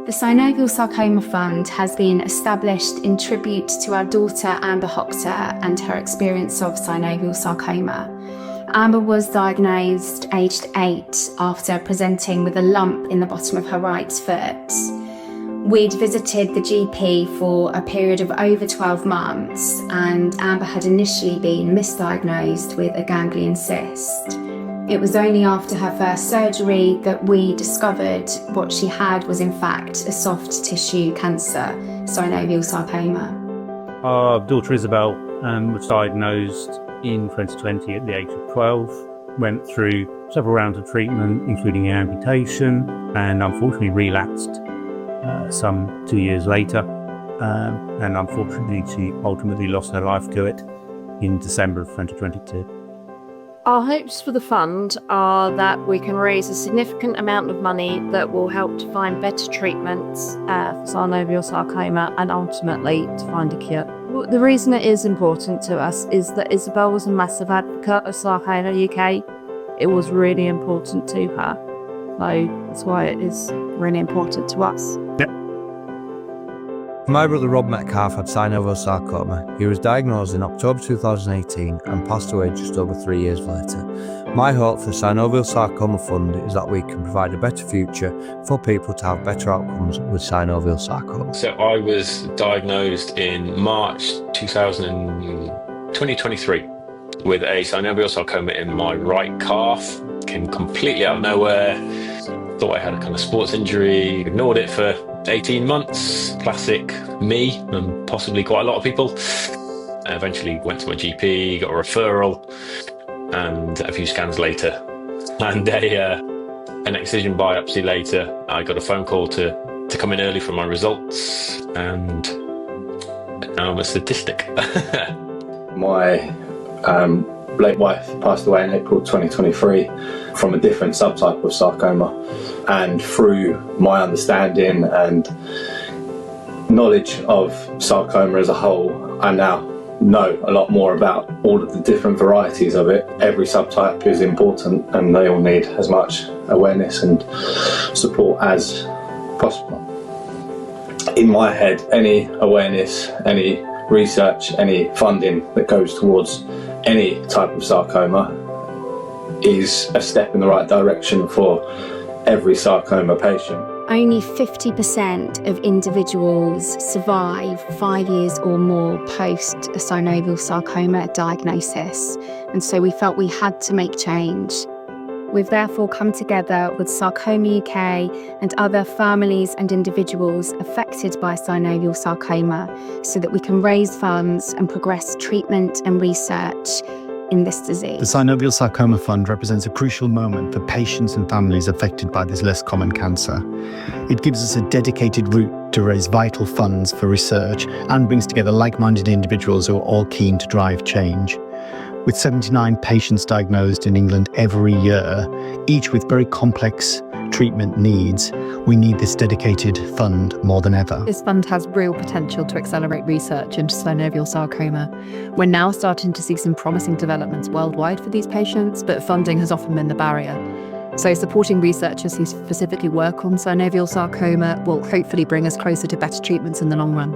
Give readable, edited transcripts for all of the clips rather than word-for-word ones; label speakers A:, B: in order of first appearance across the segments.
A: The Synovial Sarcoma Fund has been established in tribute to our daughter Amber Hoxter and her experience of synovial sarcoma. Amber was diagnosed aged 8 after presenting with a lump in the bottom of her right foot. We'd visited the GP for a period of over 12 months, and Amber had initially been misdiagnosed with a ganglion cyst. It was only after her first surgery that we discovered what she had was in fact a soft tissue cancer, synovial sarcoma.
B: Our daughter Isabel was diagnosed in 2020 at the age of 12, went through several rounds of treatment, including amputation, and unfortunately relapsed some 2 years later. And unfortunately, she ultimately lost her life to it in December of 2022.
C: Our hopes for the fund are that we can raise a significant amount of money that will help to find better treatments for synovial sarcoma and ultimately to find a cure. The reason it is important to us is that Isabel was a massive advocate of Sarcoma UK. It was really important to her. So that's why it is really important to us.
B: Yep.
D: My brother Rob Metcalf had synovial sarcoma. He was diagnosed in October 2018 and passed away just over 3 years later. My hope for the Synovial Sarcoma Fund is that we can provide a better future for people to have better outcomes with synovial sarcoma.
E: So I was diagnosed in March 2023 with a synovial sarcoma in my right calf. Came completely out of nowhere. Thought I had a kind of sports injury, ignored it for 18 months, classic me and possibly quite a lot of people. Eventually went to my GP, got a referral, and a few scans later, and an excision biopsy later, I got a phone call to come in early for my results, and now I'm a statistic.
F: My late wife passed away in April 2023 from a different subtype of sarcoma, and through my understanding and knowledge of sarcoma as a whole, I now know a lot more about all of the different varieties of it. Every subtype is important and they all need as much awareness and support as possible. In my head, any awareness, any research, any funding that goes towards any type of sarcoma is a step in the right direction for every sarcoma patient.
A: Only 50% of individuals survive 5 years or more post a synovial sarcoma diagnosis, and so we felt we had to make change. We've therefore come together with Sarcoma UK and other families and individuals affected by synovial sarcoma so that we can raise funds and progress treatment and research in this disease.
G: The Synovial Sarcoma Fund represents a crucial moment for patients and families affected by this less common cancer. It gives us a dedicated route to raise vital funds for research and brings together like-minded individuals who are all keen to drive change. With 79 patients diagnosed in England every year, each with very complex treatment needs, we need this dedicated fund more than ever.
H: This fund has real potential to accelerate research into synovial sarcoma. We're now starting to see some promising developments worldwide for these patients, but funding has often been the barrier. So supporting researchers who specifically work on synovial sarcoma will hopefully bring us closer to better treatments in the long run.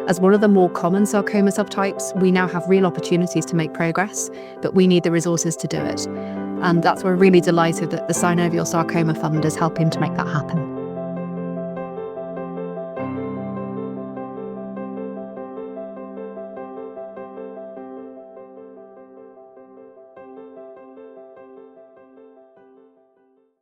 H: As one of the more common sarcoma subtypes, we now have real opportunities to make progress, but we need the resources to do it. And that's why we're really delighted that the Synovial Sarcoma Fund is helping to make that happen.